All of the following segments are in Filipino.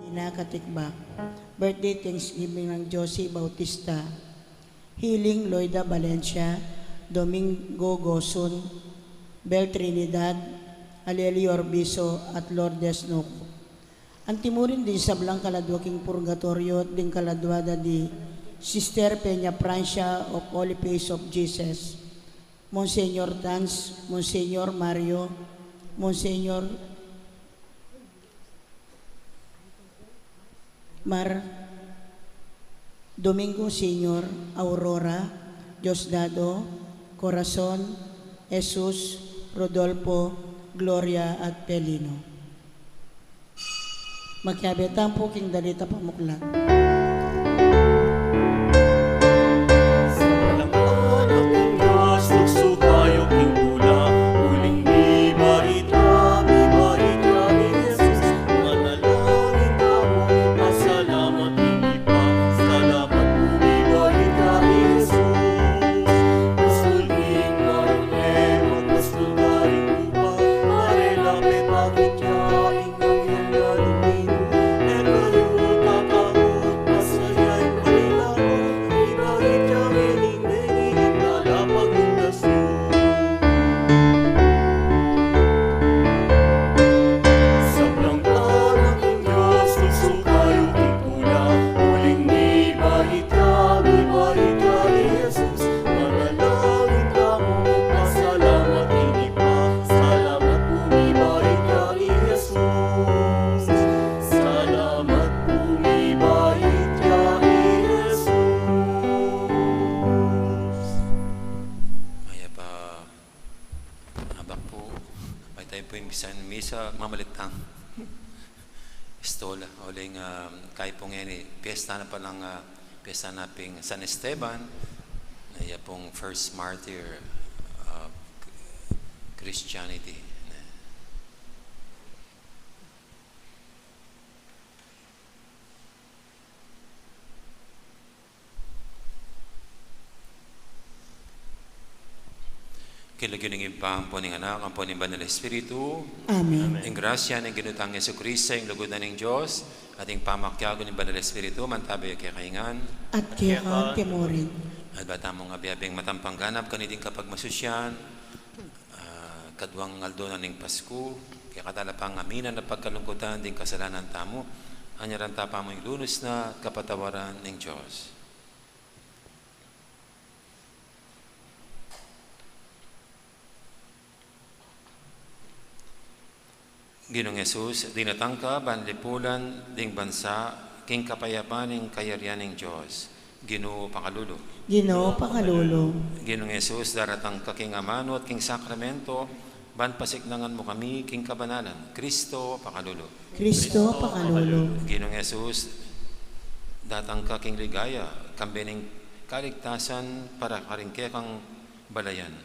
Pinakatikbak. Birthday Thanksgiving ng Josie Bautista. Healing Loida Valencia, Domingo Gosun, Bel Trinidad, Aleli Orbiso at Lourdes Noco. Antimurin din sa Blanca Ladwaking Purgatorio din Kaladwada di Sister Peña Francia of Holy Face of Jesus, Monseñor Tanz, Monseñor Mario, Monseñor Mar Domingo Senior, Aurora, Diosdado, Corazon, Jesus, Rodolfo, Gloria at Pelino. Magkabetang po king dalita pamuklat. Misa mamalitang Estola uling kay pong yan piyesta na palang piyesta naping San Esteban na iya pong first martyr of Christianity. Kilagyan ng impang po ng anak, ang po ng Banal Espiritu. Amen. Ang grasya ng ginutang Yesu Cristo, ang lugudan ng Diyos, at ang pamakyago ng Banal Espiritu, mantabi kay kaingan. At kaya ka timurin. At bata mong abiyabing matampang ganap, kaniting kapag masusyan, kadwang aldonan ng Pasko, kaya katalapang aminan na pagkalungkutan, din kasalanan tamo, anyaran tapa mo yung lunos na kapatawaran ng Diyos. Ginong Jesus, dinatangka, banlipulan, ding bansa, king kapayapan ng kayarian ng Diyos. Ginoo pakalulo. Ginoo pakalulo. Ginong Jesus, daratang ka king amano at king sakramento, ban pasignangan mo kami, king kabanalan. Kristo pakalulo. Kristo pakalulo. Ginong Jesus, datang ka king ligaya, kambening kaligtasan para karingke kang balayan.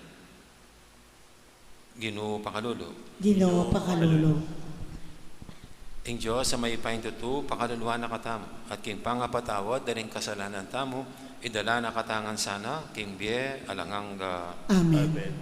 Ginoo pakalulo. Ginoo pakalulo. Ing Diyos sa may pahintutu, pakaluluwa na katamo, at king pangapatawad, daling kasalanan tamo, idala na katangan sana, king biye, alangang Amen. Amen.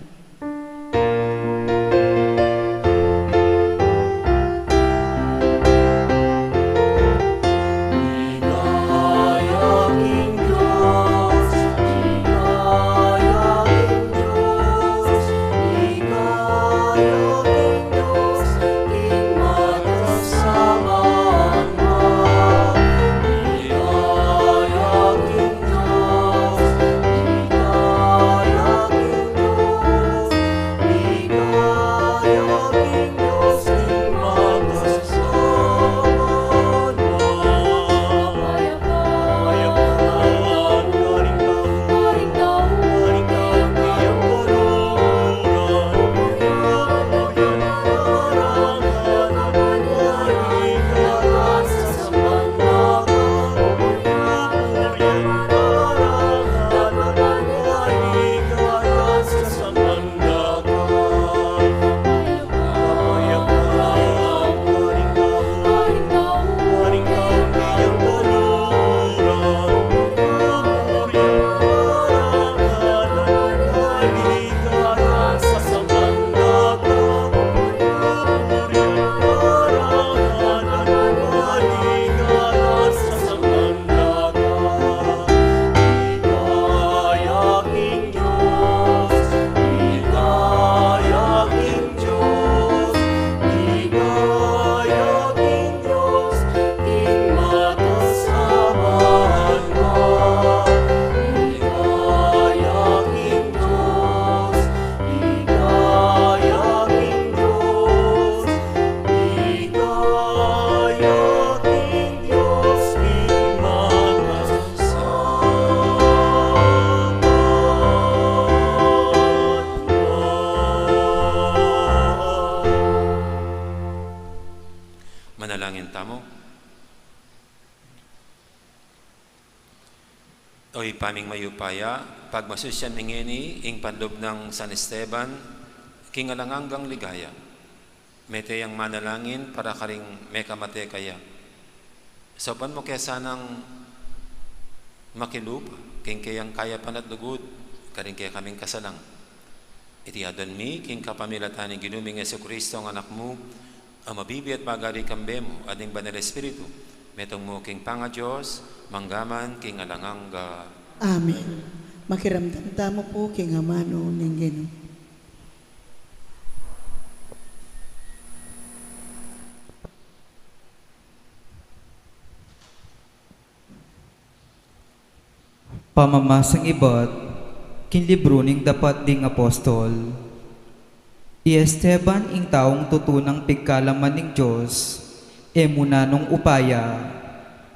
Manalangin tamo. Oy paming mayupaya, pagmasusyan ingeni, ing panlob ng San Esteban, kingalanganggang ligaya. Mete yang manalangin para karing mekamate kaya. Sopan mo kaya sanang makilupa, king kayang kaya panatlugod, karing kaya kaming kasalang. Iti adon mi, king kapamilatan ni ginuming Jesucristo ang anak mo, ang mabibi at pagari kambemo, ading banal Espiritu, metong mo king panga Diyos, manggaman king alangangga. Amen. Makiramdam tamo po king amano ning Ginoo. Pamamasang iba't kinlibro ning dapat ding apostol. Esteban ing taong tutunang pigkalaman ning Diyos, muna nung upaya,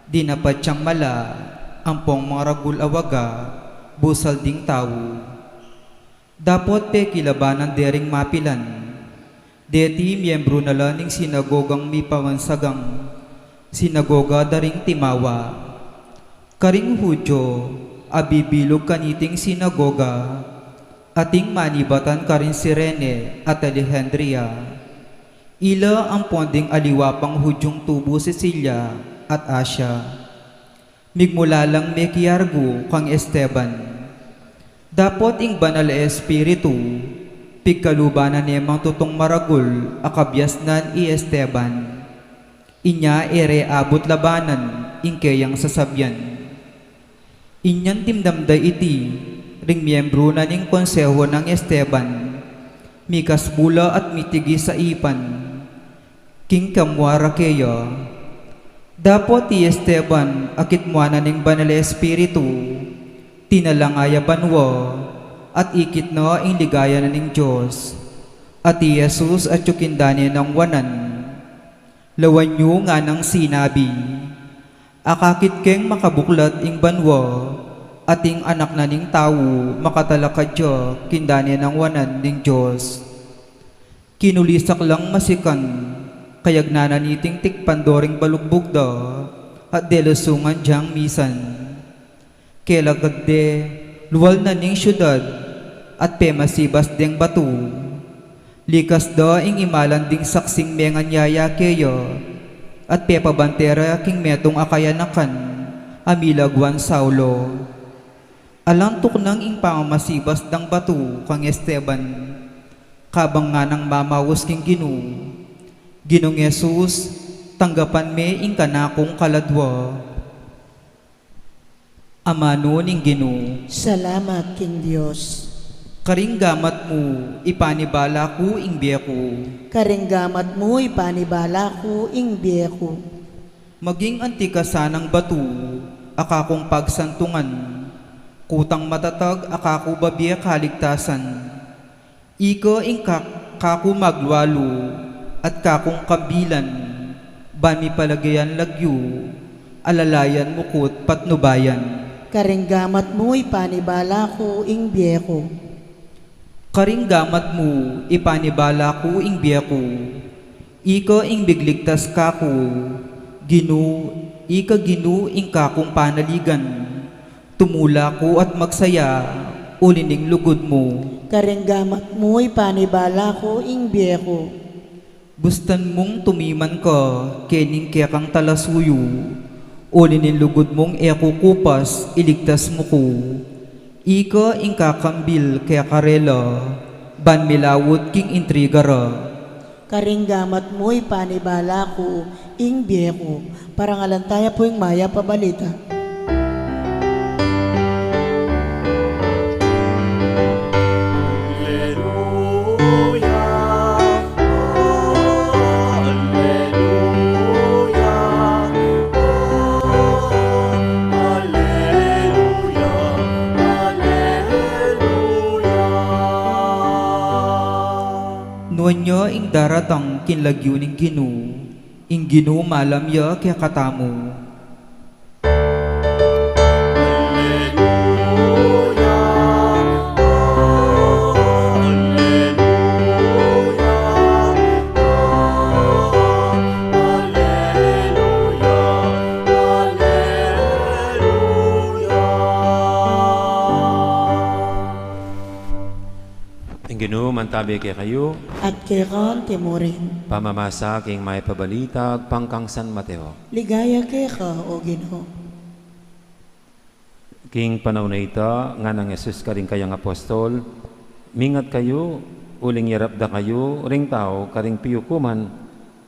dinapat siyang mala, ampong mga ragul awaga, busal ding tao. Dapot pe kilabanan dering mapilan, deti miyembro nala ning sinagogang mi pamansagang, sinagoga daring timawa. Karing Hudyo, abibilog kaniting sinagoga, ating manibatan karin Sirene at Alejandria. Ila ang ponding aliwapang Hudyong tubo Sicilia at Asia. Migmula lang mekiargo kang Esteban. Dapot ing banal espiritu, pigkalubanan nemang tutong maragul akabyasnan i Esteban. Inya ere abot labanan ing kayang sasabyan. Inyan timdamday iti, ring miyembro na ning konseho ng Esteban, mikas bula at mitigi sa ipan, king kamwara keya. Dapot ti Esteban akit muana ning banal espiritu, tinalangaya banwa, at ikit na ing ligaya na ning Diyos, at ti Jesus at yukindani ng wanan. Lawan nyo nga ng sinabi, akakit keng makabuklat ing banwa, ating anak na ning tao makatalakadya kindani ng wanan ning Diyos. Kinulisak lang masikan, kayag nananiting tikpandoring balugbugda, at delusungan diyang misan. Kelagad de, luwal na ning syudad, at pemasibas deng batu. Likas da ing imalan ding saksing menganyaya keyo, at pepabantera king metong akayanakan, amilagwan Saulo. Alantok nang ing pamamasibas dang batu kang Esteban, kabang nga nang mamawos king Ginong Jesus, tanggapan me ing kanakong kaladwa. Amano ning Ginoo, Salamat king Dios. karinggamat mo, ipanibala ko ing biyeko. Karinggamat mo ipanibala ko ing biyeko. Maging antikasanang batu, akakong pagsantungan, kutang matatag akako babiya kaligtasan. Ika ing kako maglwalo, at kakong kabilan, bami palagayan lagyo, alalayan mukot patnubayan. Karinggamat mo ipanibala ko ing biyeko. Karinggamat mo, ipanibala ko ing biyeko. Ika ing bigligtas kako, ika Ginoo ing kakong panaligan. Tumula ko at magsaya, ulining lugod mo. Karinggamat mo ipanibala ko ing biyeko. Bustan mong tumiman ka, kening kaya kang talasuyo. Ulinin lugod mong eko kupas, iligtas mo ko. Ika ing kakambil kaya karela, ban milawod king intrigara. Karinggamat mo ipanibala ko ing biyeko. Parangalantaya po ing maya pabalita. Nuanya ing daratang kinlagyo ning Ginoo, ing Ginoo malam ya kaya katamo. mantabi kay kayo, at kekon timurin. pamamasa king may pabalitag pangkang San Mateo. Ligaya keka o Ginoo. King panahon na ita, nga nang Yesus ka rin kayang apostol, mingat kayo, uling yarap da kayo, ring tao, karing piyukuman,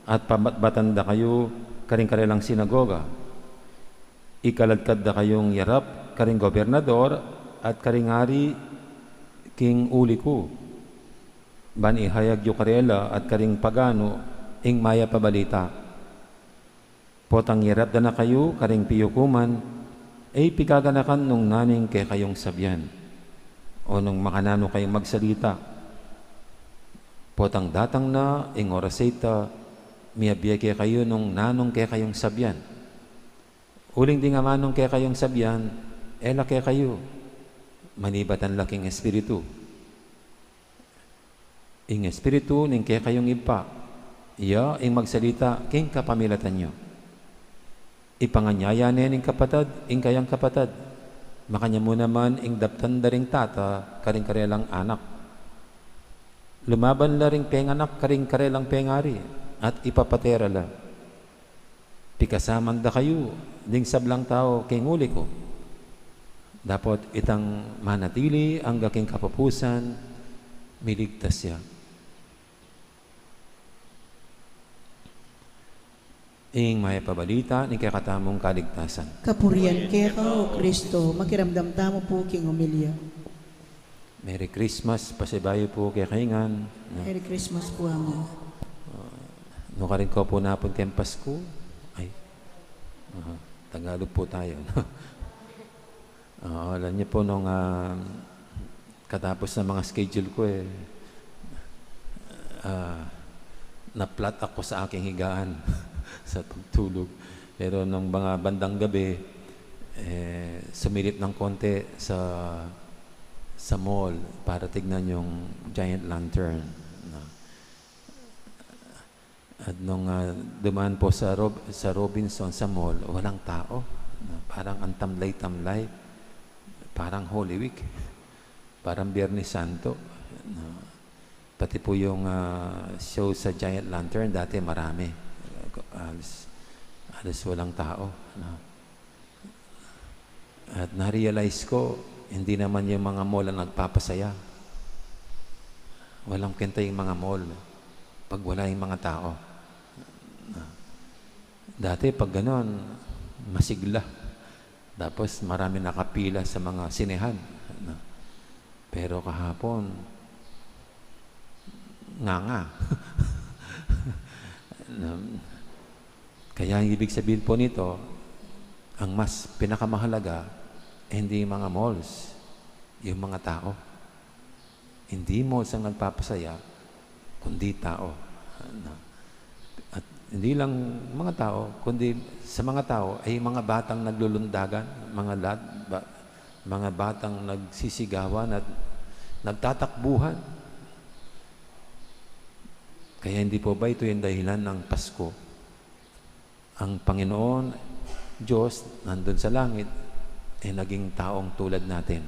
at pabatbatan da kayo, karing karilang sinagoga. Ikaladkad da kayong yarap, karing gobernador, at karing hari, king uli ko. Ban ihayag yu karela at karing pagano, ing maya pabalita. Potang yarap da na kayo, karing piyukuman, ay pigaganakan nung naning kay kayong sabyan o nung makanano kayong magsalita. Potang datang na, ing orasita, miyabiya kay kayo nung nanong kay kayong sabyan. Uling di nga manong kay kayong sabyan, ela kay kayo, manibatan laking espiritu. Ing espiritu, ning kay kayong ipa, iya, ing magsalita, king kapamilatan nyo. Ipanganyaya ning kapatad, ing kayang kapatad. Makanya mo naman, ing daptan da ring tata, karing karelang anak. Lumaban la ring penganak, karing karelang pengari, at ipapatera la. Pikasaman da kayo, ding sablang tao, kay nguli ko. Dapat itang manatili, ang gaking kapapusan, miligtas siya. Ing may pabalita, ni kakatamong kaligtasan. Kapurian keka o Kristo, makiramdam tamo po king umilya. Merry Christmas, pasibayo po kay kaingan. Merry Christmas po amo. No ka rin ko po napon kayong Pasko. Ay, Tagalog po tayo. Alam niyo po nung katapos ng mga schedule ko na-flat ako sa aking higaan sa pagtulog. Pero nung mga bandang gabi, sumilip ng konti sa mall para tignan yung giant lantern. At nung dumaan po sa Robinson sa mall, walang tao. Parang ang tamlay-tamlay. Parang Holy Week. Parang Biyernes Santo. Pati po yung show sa giant lantern, dati marami. Alas walang tao. At na-realize ko, hindi naman yung mga mall ang nagpapasaya. Walang kwenta yung mga mall pag wala yung mga tao. Dati pag ganon, masigla. Tapos marami nakapila sa mga sinehan. Pero kahapon, nga. Kaya ang ibig sabihin po nito, ang mas pinakamahalaga, hindi yung mga malls, yung mga tao. Hindi malls ang nagpapasaya, kundi tao. At hindi lang mga tao, kundi sa mga tao ay mga batang naglulundagan, mga batang nagsisigawan at nagtatakbuhan. Kaya hindi po ba ito yung dahilan ng Pasko? Ang Panginoon, Diyos, nandun sa langit, naging taong tulad natin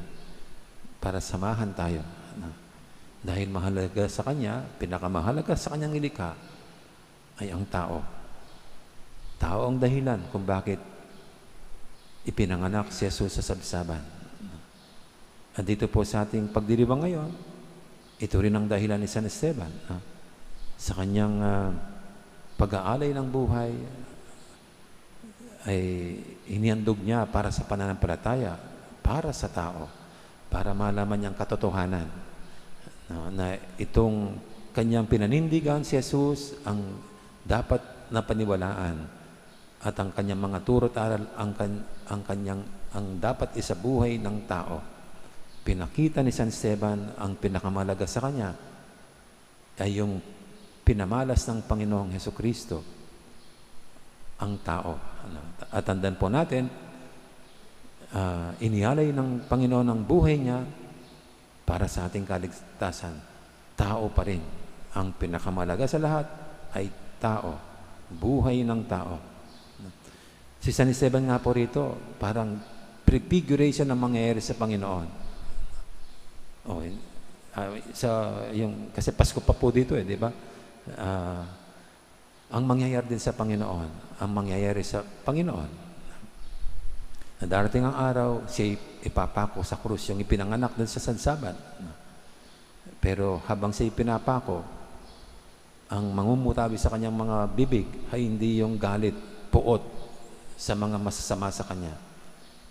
para samahan tayo. Dahil mahalaga sa Kanya, pinakamahalaga sa Kanyang nilikha ay ang tao. Tao ang dahilan kung bakit ipinanganak si Jesus sa sabsaban. At dito po sa ating pagdiriwang ngayon, ito rin ang dahilan ni San Esteban. Sa kanyang pag-aalay ng buhay, ay inihandog niya para sa pananampalataya, para sa tao, para malaman niyang katotohanan na itong kanyang pinanindigan si Jesus ang dapat na paniwalaan at ang kanyang mga turo't aral ang dapat isabuhay ng tao. Pinakita ni San Esteban ang pinakamalaga sa kanya ay yung pinamalas ng Panginoong Hesukristo, ang tao. At tandaan po natin, inialay ng Panginoon ang buhay niya para sa ating kaligtasan. Tao pa rin. Ang pinakamalaga sa lahat ay tao. Buhay ng tao. Si San Esteban nga po rito, parang prefiguration ng mangyayari sa Panginoon. Kasi Pasko pa po dito di ba? Ang mangyayari din sa Panginoon, ang mangyayari sa Panginoon, na darating ang araw, siya ipapako sa krus, yung ipinanganak din sa sadsaban. Pero habang siya ipinapako, ang mangumutabi sa kanyang mga bibig ay hindi yung galit, puot sa mga masasama sa kanya,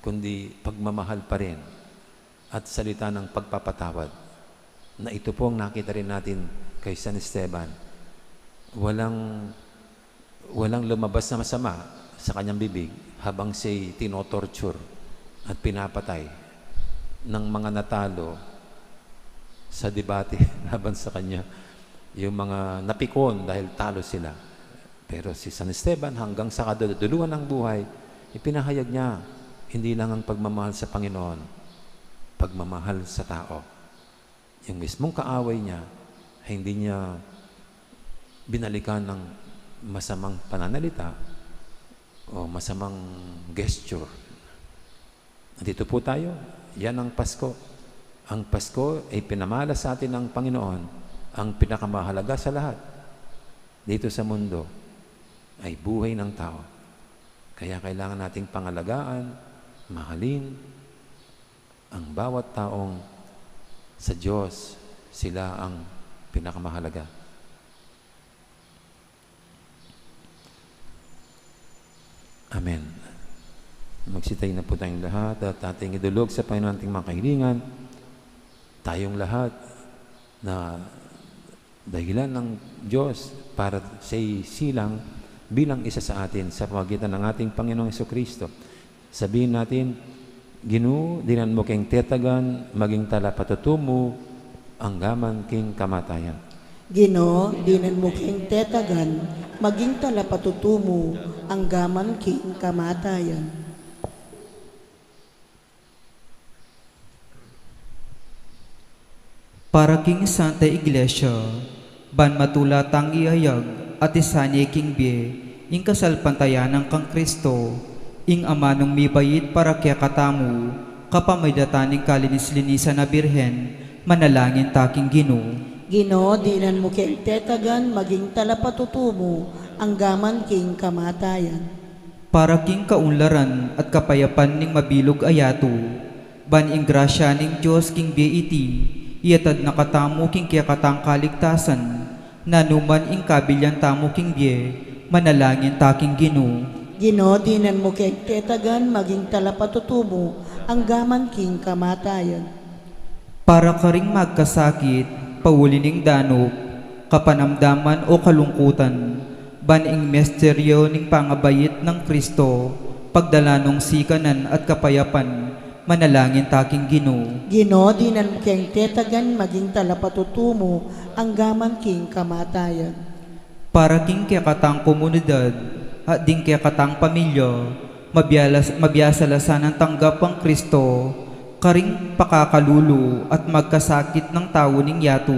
kundi pagmamahal pa rin at salita ng pagpapatawad. Na ito po ang nakita rin natin kay San Esteban. Walang lumabas na masama sa kanyang bibig habang siya'y tinotorture at pinapatay ng mga natalo sa debate laban sa kanya. Yung mga napikon dahil talo sila. Pero si San Esteban hanggang sa kaduduluhan ng buhay, ipinahayag niya hindi lang ang pagmamahal sa Panginoon, pagmamahal sa tao. Yung mismong kaaway niya, hindi niya binalikan ng masamang pananalita o masamang gesture. Nandito po tayo. Yan ang Pasko. Ang Pasko ay pinamala sa atin ng Panginoon. Ang pinakamahalaga sa lahat dito sa mundo ay buhay ng tao. Kaya kailangan nating pangalagaan, mahalin ang bawat taong sa Diyos. Sila ang pinakamahalaga. Amen. Magsitay na po tayong lahat at ating idulog sa Panginoon ating mga kahilingan. Tayong lahat na dahilan ng Diyos para siya'y silang bilang isa sa atin sa pamagitan ng ating Panginoong Jesucristo. Sabihin natin, Ginoo, dinan mo king tetagan, maging tala patutumo, ang gaman king kamatayan. Ginoo, dinan mo king tetagan, maging talapatutumo, ang gaman king kamatayan. Para king Santa Iglesia, ban matulatang iayag at isanya king bie, ing kasalpantayanan kang Kristo, ing amanong mibayit para kaya katamu, kapamaydataning kalinis-linisan na birhen, manalangin taking Ginoo. Ginoo, dinan mo king tetagan, maging talapatutumo, ang gaman king kamatayan. Para king kaunlaran at kapayapan ning mabilog ayato, ban ing grasya ning Diyos king biiti, iatad na katamu king kaya katang kaligtasan, nanuman ing kabilyan tamu king bie, manalangin taking Ginoo. Ginoo, dinan mo king tetagan, maging talapatutumo, ang gaman king kamatayan. Para ka ring magkasakit, paulining danop, kapanamdaman o kalungkutan, ban ing misteryo ning pangabayit ng Kristo, pagdala nung sikanan at kapayapan, manalangin taking Ginoo. Ginoo, dinan mo king tetagan, maging talapatutumo, ang gaman king kamatayan. Para king kaya katang komunidad, at ding kaya katang pamilya, mabiyasalasan ang tanggap ang Kristo, karing pakakalulu at magkasakit ng tao ning yato,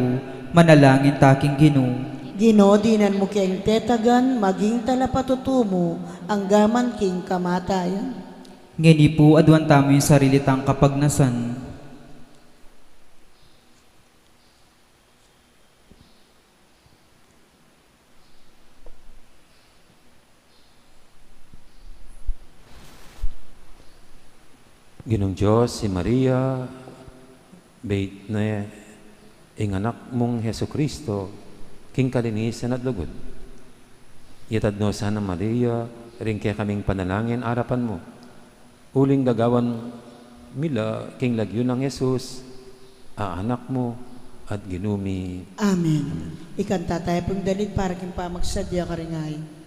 manalangin taking Ginoo. Ginoo, dinan mo king tetagan, maging talapatutumo, ang gaman king kamatayan. Ngeni po adwan tamo yung sarili tang kapagnasan. Ginong Diyos, si Maria, bait na ing anak mong Jesucristo, king kalinisan at lugod. Yatad no sana Maria, rin kaya kaming panalangin arapan mo. Uling gagawan mila, king lagyo ng Jesus, anak mo at ginumi. Amen. Ikanta tayo pong dalit para king pamagsadya karingay.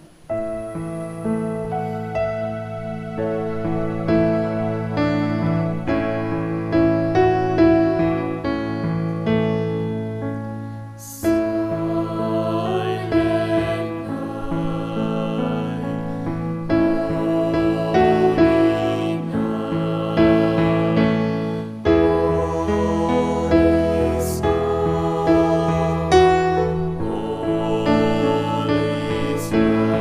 Holy Spirit.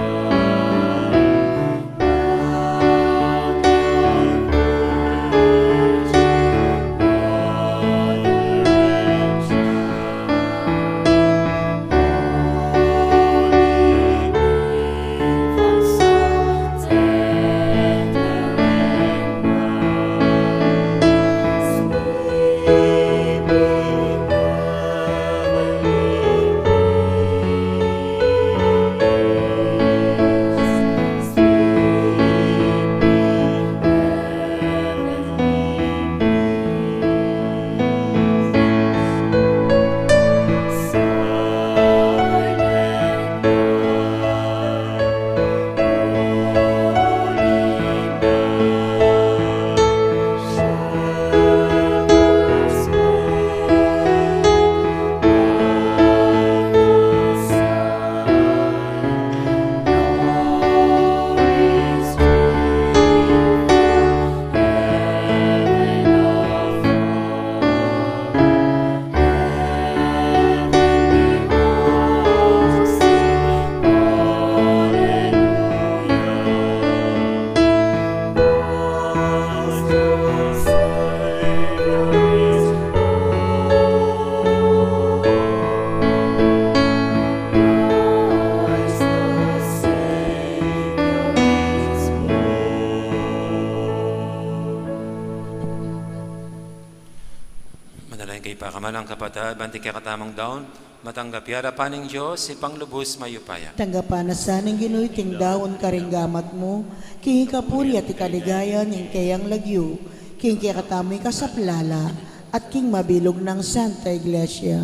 Kamalang kapatid, banti kaya katamang daon, matanggap yara paning Diyos, ipanglubos mayupaya. Tanggapan na saning ginuiting daon karinggamat mo, king kapuri at ikaligayan, ing kayang lagyo, king kaya katamoy kasaplala, at king mabilog ng Santa Iglesia.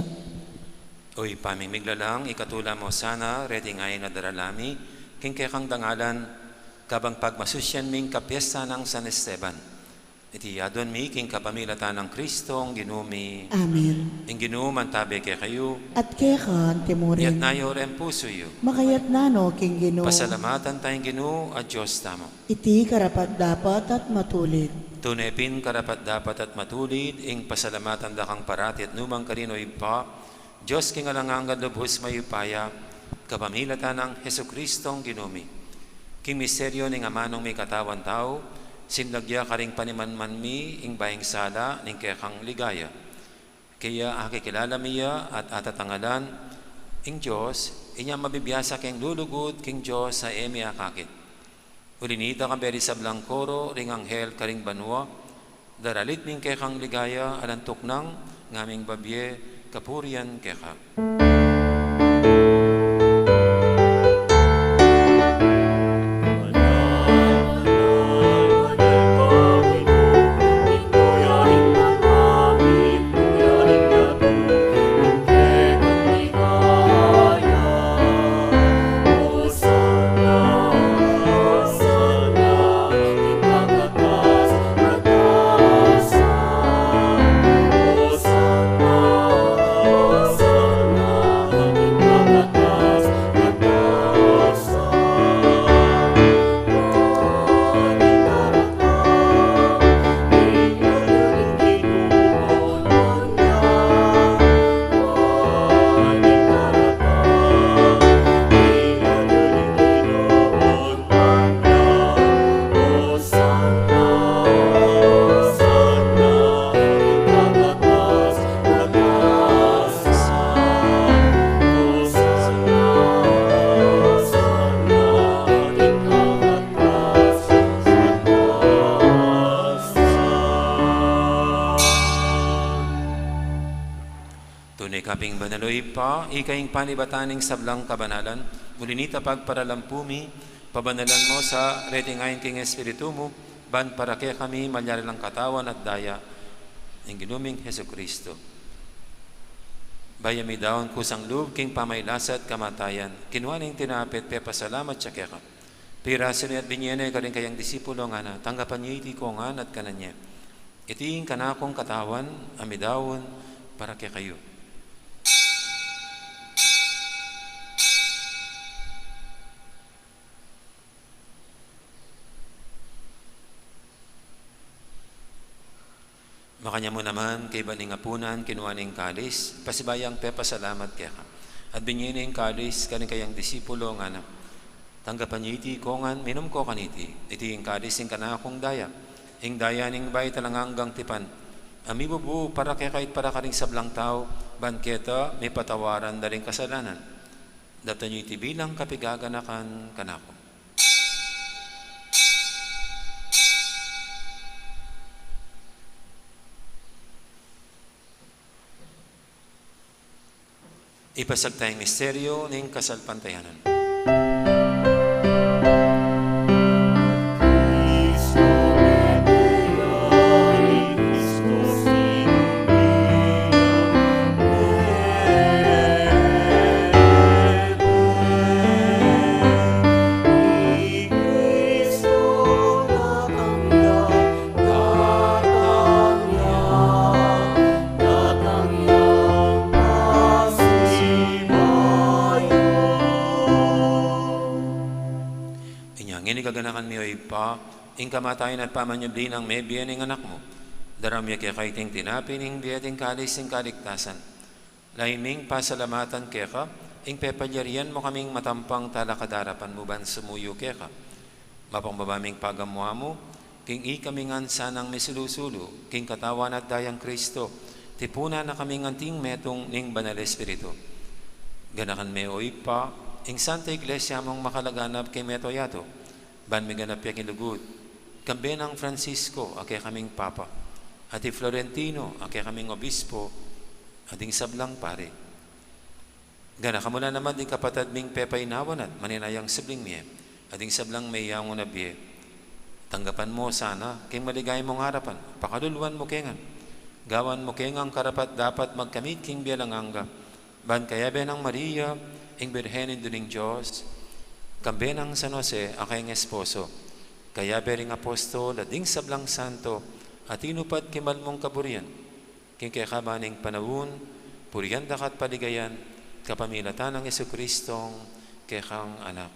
Uy, pamimigla lang, ikatula mo sana, reting ay na daralami, king kaya kang dangalan, kabang pagmasusyan ming kapiesta ng San Esteban. Iti yadon mi, king kapamilatan ng Kristong ginumi. Amen. Ing ginuman tabi kay kayo, At kaya ka, yat timurin, nayo ren puso yo. makayat nano, king gino, Pasalamatan tayong ginu at Diyos tamo. iti karapat dapat at matulid. Tunepin karapat dapat at matulid, ing pasalamatan da kang parati at numang karino'y pa, Diyos king alangang lubos mayupaya, kapamilatan ng Heso Kristong ginumi. King misteryo ning amanong may katawan tao, sinlagya karing panimanman mi, ing bayang sala, ning kekang ligaya. Kaya akikilala miya at atatangalan, ing Diyos, inya mabibiyasa king lulugod, king Diyos sa emi akakit. Ulinita kang beri sa blangkoro, ring anghel karing banwa, daralit ning kekang ligaya, alantok ng ngaming babye, kapurian keka. Tunay kaping banaloy pa, ikaing panibataning sablang kabanalan, mulinita pagparalampumi, pabanalan mo sa retingayin king Espiritu mo, ban para kaya kami malyari lang katawan at daya, ng ginuming Heso Kristo. Bayami daon kusang loob, king pamaylasat kamatayan, kinuhaning tinapit, pepasalamat siya kaya ka. Pirasin at binyene ka rin kayang disipulo nga na, tanggapan niyo iti kongan at kananya. Iting kanakong katawan, amidawon, para kaya kayo. Makanya mo naman, kay baning apunan, kinuhaning kalis, pasibayang pepasalamat kaya ka. At binyining kalis, kaning kayang disipulo nga na, tanggapan niyo iti kongan, minum ko kaniti, iti yung kalis, yung kanakong daya, yung daya ning bay talanganggang tipan, amibubu para kaya kahit para karing sablang tao, banketa, may patawaran na rin kasalanan. Dapta niyo iti bilang kapigaganakan kanako. Ipasag tayong misteryo ng kasalpantayanan. Gaganakan mi oy pa, ing kamatayan at pamanyabli ng may biyaning anak mo, daramya kaya kaiting tinapin, ing biyating kalis, ing kaligtasan. Laiming pasalamatan kaya ka, ing pepalyarian mo kaming matampang talakadarapan mo ban sumuyo kaya ka. Mapangbabaming pagamuha mo, king ikamingan sanang misilusulo, king katawan at dayang Kristo, tipuna na kaming anting metong ning banal Espiritu. Ganakan mi oy pa, ing Santa Iglesia mong makalaganap kay meto yato, ban may ganap yakin lugod. Kambe ng Francisco, ake kaming Papa. Ati Florentino, ake kaming Obispo. ading sablang pare. Gana kamuna naman din kapatad ming pepay nawan at maninayang sibling miye, ading sablang may yango na biye. Tanggapan mo sana, king maligay mong harapan, pakaluluan mo kengan. Gawan mo kengang karapat dapat magkamit king bialanganga. Ban kaya benang Maria, ing birhenin duning Diyos, kambenang San Jose, akayng esposo. Kaya bering apostol, ading sablang santo, at inupad kimal mong kaburian. King kaya kabaning panawun, puriyan dakat paligayan, kapamilatan ng Jesucristong kekang anak.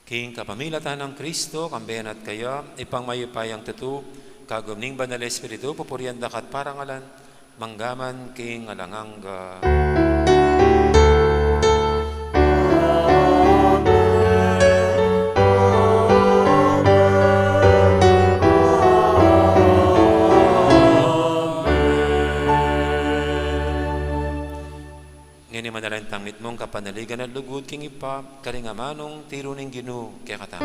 King kapamilatan ng Kristo, kambayan at kaya, ipangmayupayang tutu, kagumning banal Espiritu, pupuriyan dakat parangalan, manggaman king alanganga. Ngini manalang tamit mong kapanaligan at lugod king ipa, karingamanong tiruning Ginoo kaya katam.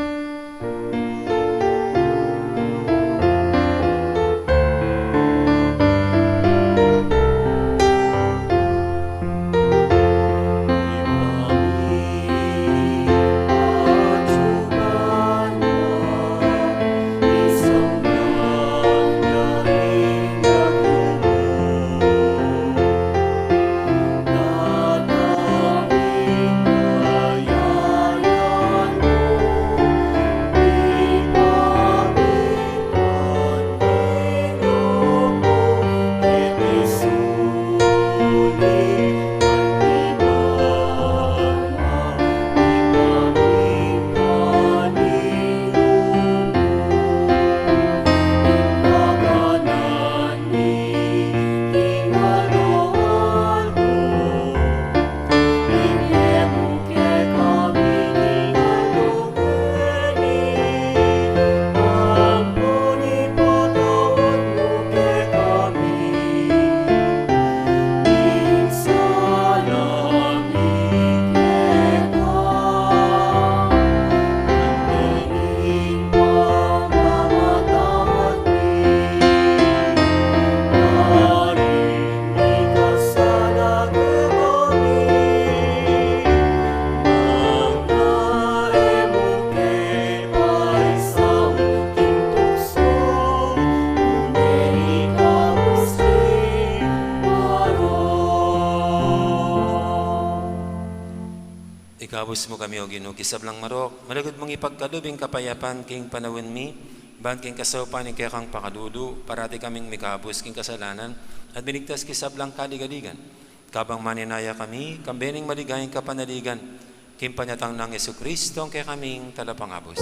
Ikabus mo kami o Ginoo, kisablang marok, malagod mong ipagkalubing kapayapan king panawin mi, ban king kasopan king kang pakadudu, parati kaming mikabus king kasalanan, at binigtas kisablang kaligaligan. Kabang maninaya kami, kambening maligayang kapanaligan, king panyatang ng Jesucristo, kaya kaming talapangabos.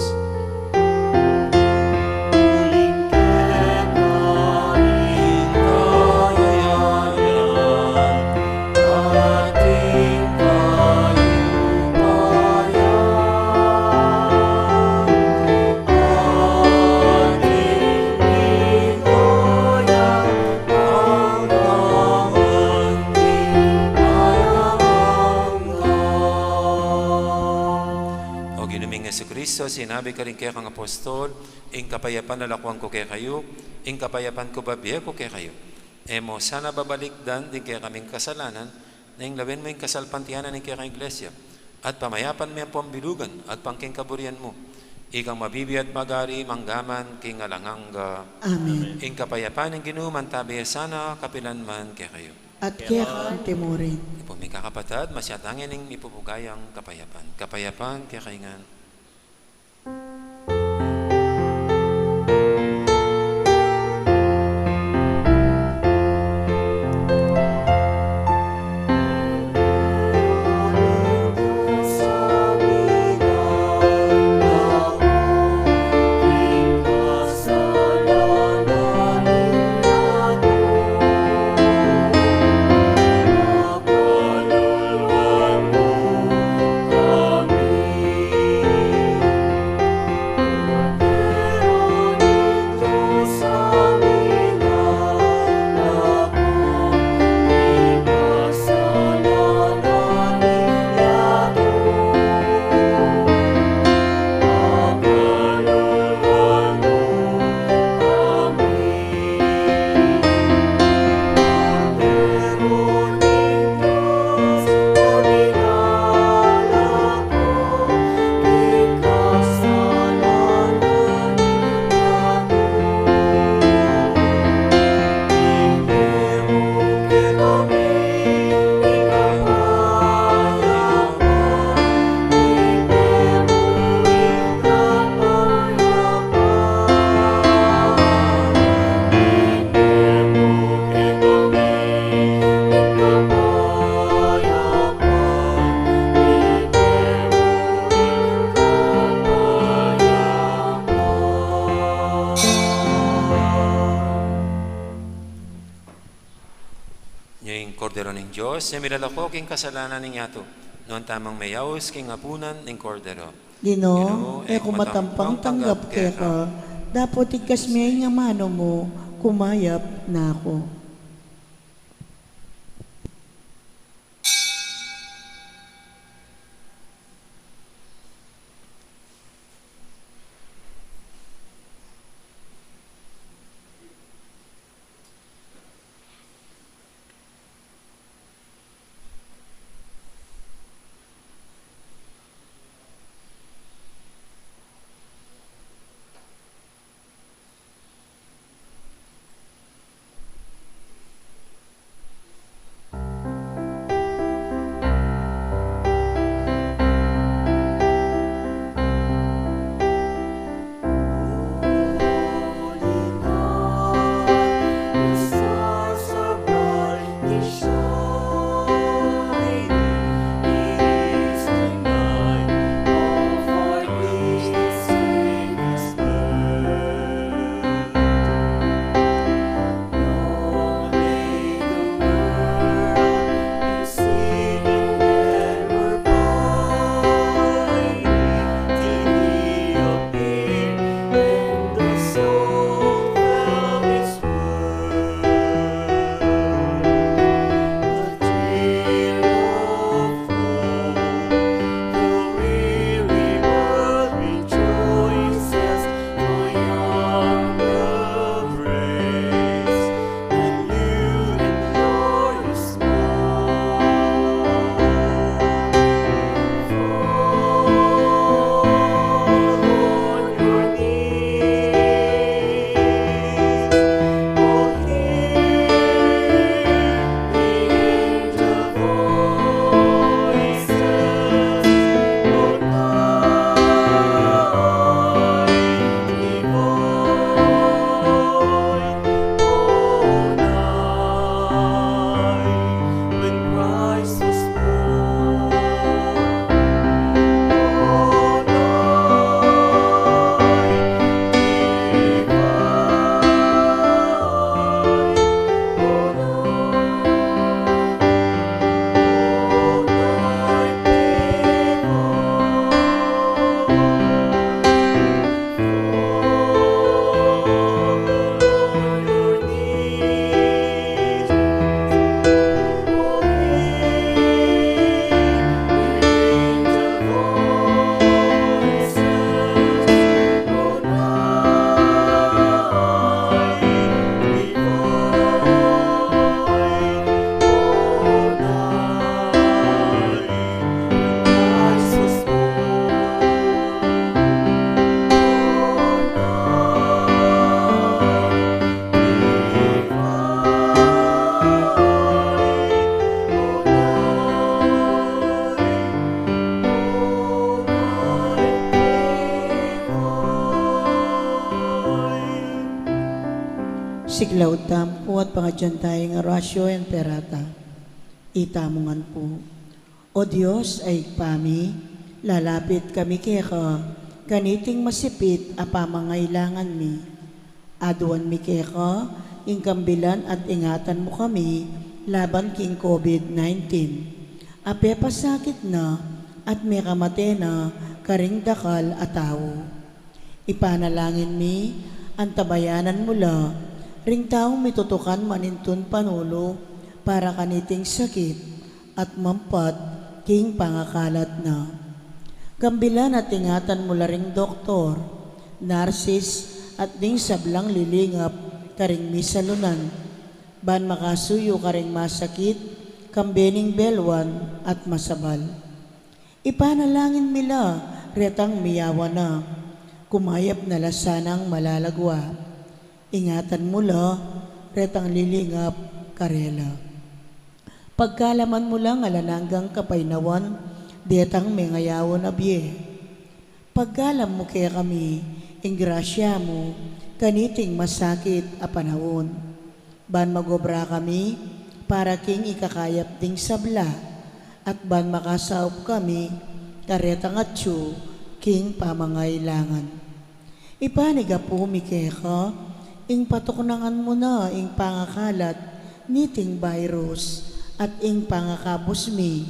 Jesucristo, sinabi ka rin kaya kang apostol, ing kapayapan na lakwang ko kaya kayo, ing kapayapan ko babiya ko kaya kayo. Emo, sana babalikdan din kaya kaming kasalanan, na ing lawin mo yung kasalpantihanan ng kaya kang iglesia, at pamayapan mo yung pambilugan, at pangking kaburian mo. Ikang mabibi at magari, manggaman, king alanganga. Amen. Ing kapayapan ng Ginoo, mantabiya sana, kapilan man kaya kayo. At kaya kang timurin. Ipo may kakapatad, masyatangin ng ipupugayang kapayapan. Kapayapan kaya kaingan. Kami Dios, milalako king kasalanan ning yato. Noon tamang mayaws king apunan ning kordero. Ginoo, kung matampang tanggap kaya ka, dapat ikas may nga mano mo, kumayap na ako. Siglaw tampo at pangadyan tayo nga rasyo en perata. Itamungan po. O Diyos ay pami, lalapit kami kaya ka, kaniting masipit a pamangailangan mi. Aduan mi kaya ka, ingkambilan at ingatan mo kami, laban king COVID-19. Ape pasakit na, at may kamate na, karing dakal at tao. Ipanalangin mi, ang tabayanan mula, ring taong mitutukan manintun panulo, para kaniting sakit, at mampat, king pangakalat na. Kambilan at ingatan mula ring doktor, narsis, at ding sablang lilingap, karing misalunan, ban makasuyo karing masakit, kambening belwan at masabal. Ipanalangin mila, retang miyawa na, kumayap na lasanang malalagwa. Ingatan mula, retang lilingap, karela. Pagkalaman mo lang alananggang kapainawan, detang may ngayawon abye. Pagkalam mo kaya kami, ingrasya mo, kaniting masakit a panahon. Ban magobra kami, para king ikakayap ding sabla, at ban makasaop kami, karetang atyo, king pamangailangan. Ipaniga po mikeka, ing patuknangan mo na ing pangakalat, niting virus, at ing pangakabos mi,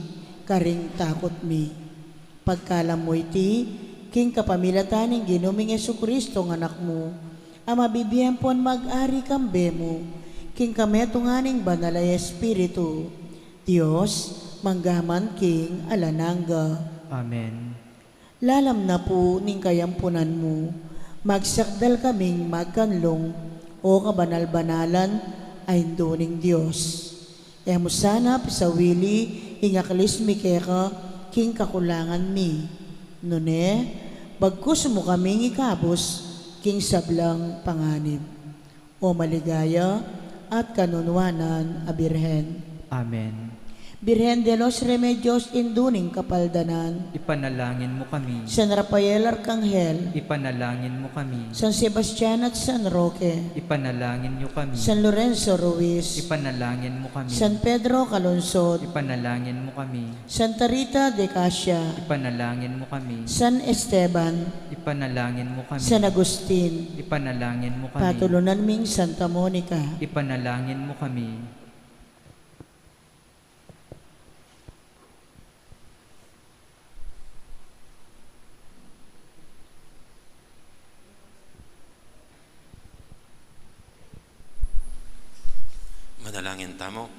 karing takot mi. Pagkalamoy ti, king kapamilataning ginuming Yesu Kristo ng anak mo, ang mabibiyan pon mag-ari kambe mo, king kametunganing banalay Espiritu, Diyos, manggaman king alanangga. Amen. Lalam na po ning kayampunan mo, magsakdal kaming magkanlong o kabanal-banalan ay duning Diyos. Emo sana sa wili ingaklis mi keka king kakulangan mi. Nune, bagkus mo kaming ikabos king sablang panganib. O maligaya at kanunwanan a Birhen. Amen. Birhen de los Remedios induning kapaldanan. Ipanalangin mo kami. San Rafael Arcangel, Ipanalangin mo kami. San Sebastian at San Roque, Ipanalangin niyo kami. San Lorenzo Ruiz, Ipanalangin mo kami. San Pedro Calonsod, Ipanalangin mo kami. Santa Rita de Casia, Ipanalangin mo kami. San Esteban, Ipanalangin mo kami. San Agustin, Ipanalangin mo kami. patulunan ming Santa Monica, Ipanalangin mo kami. Manalangin tamo.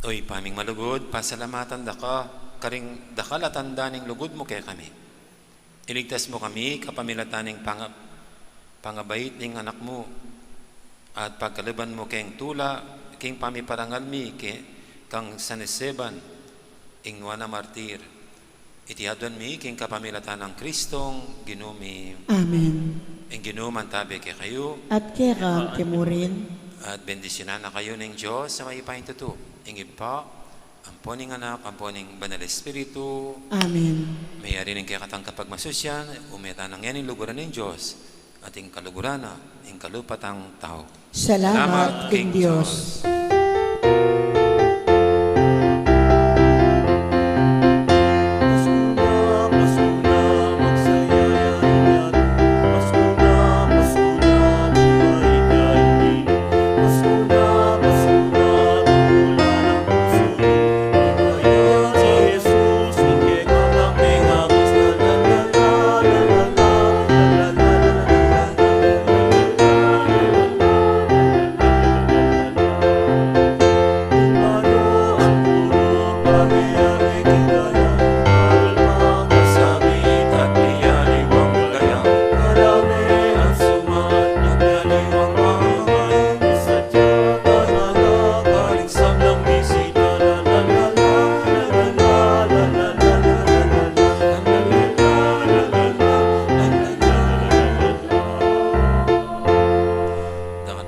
Oy, paming malugod, pasalamatan daka, karing dakal at andaning lugod mo kay kami. Iligtas mo kami, kapamilataning pangabait ning anak mo, at pagkaliban mo kayong tula, king pamiparangal mi, kang San Esteban, ingwa na martir. Itihadon mi, king kapamilatan ng Kristong, ginumi, Amen. ing ginuman tabi kay kayo, At kaya timurin, at bendisyonan na kayo ng Diyos sa may pahintuto. Ingib pa, amponing anak, amponing banal Espiritu, Amen. mayari ng kaya katang kapag masusyan, umeta ng yan yung luguran ng Diyos, at ing kaluguran na, ing kalupatang tao. Salamat king Diyos.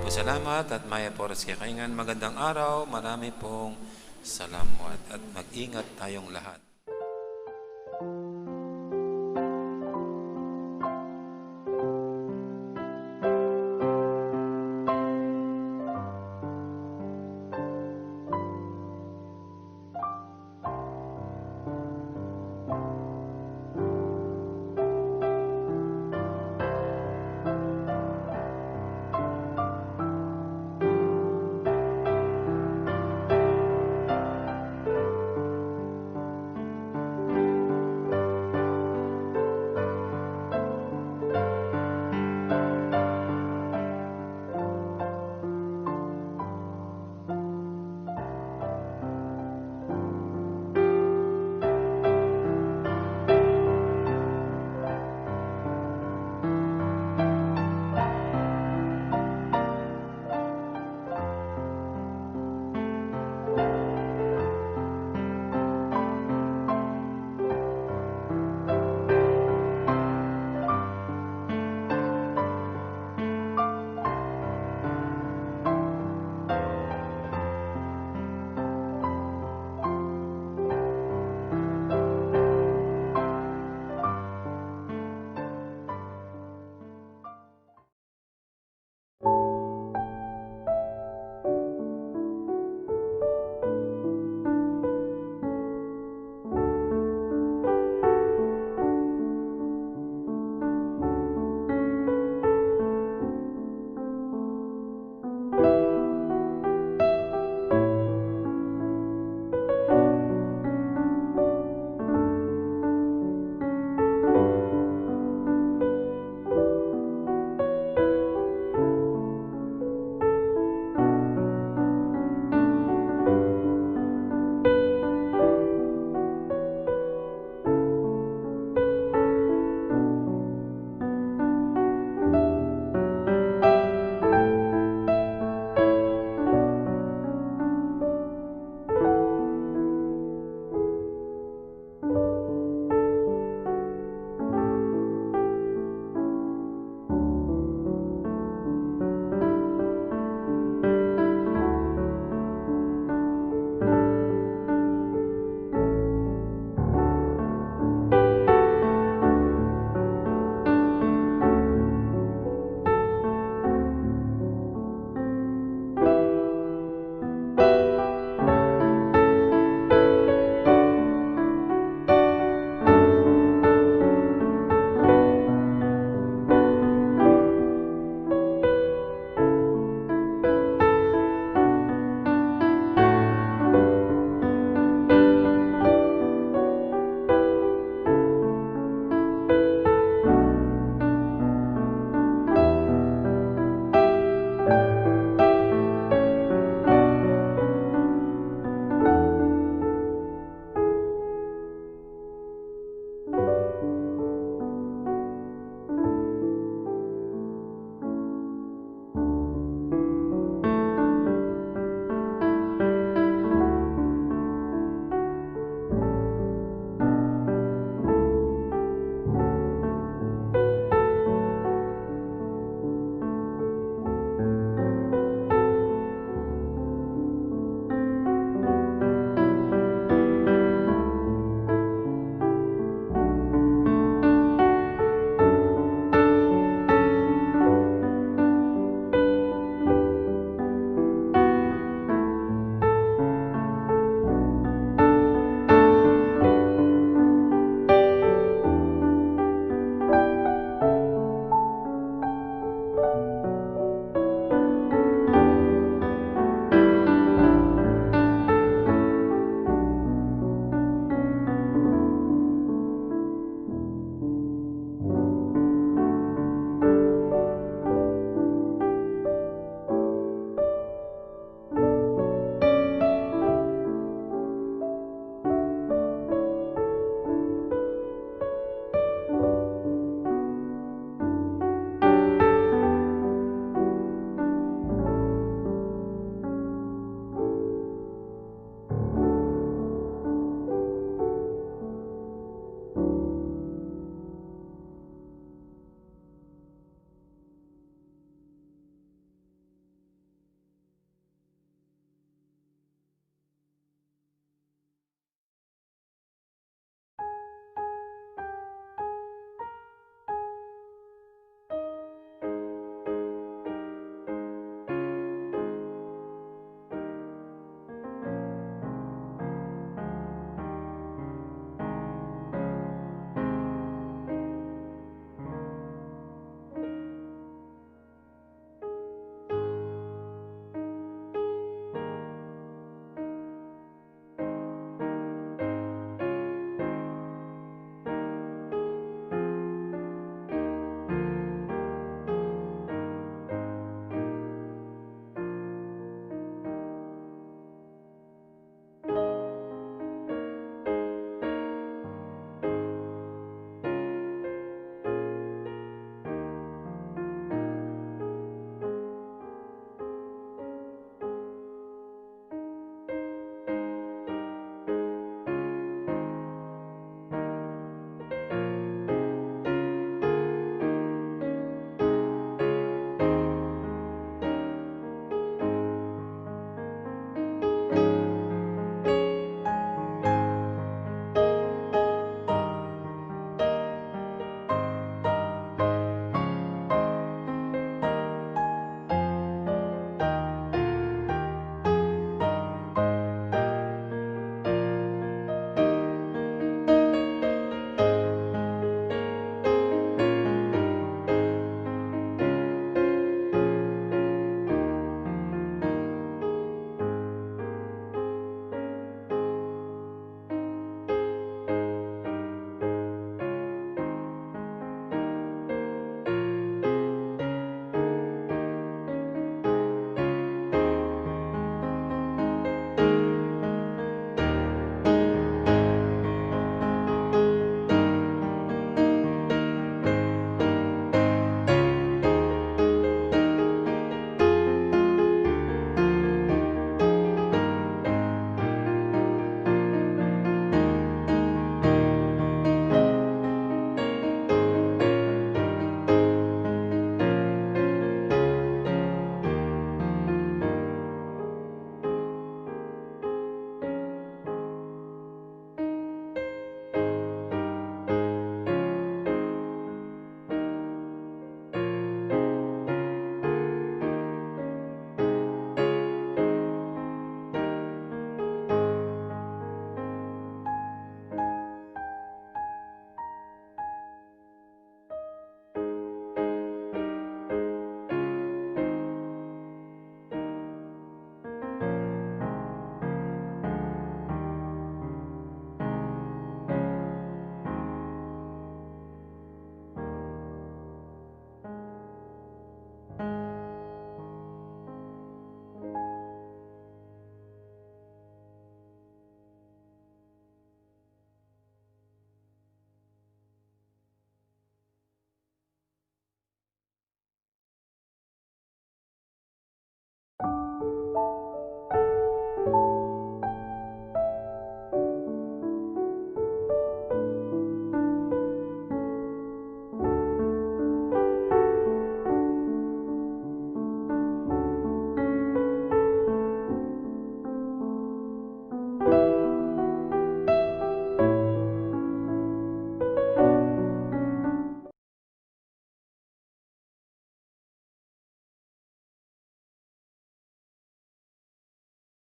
Salamat at maya poras kay kaingan. Magandang araw, marami pong salamat at mag-ingat tayong lahat.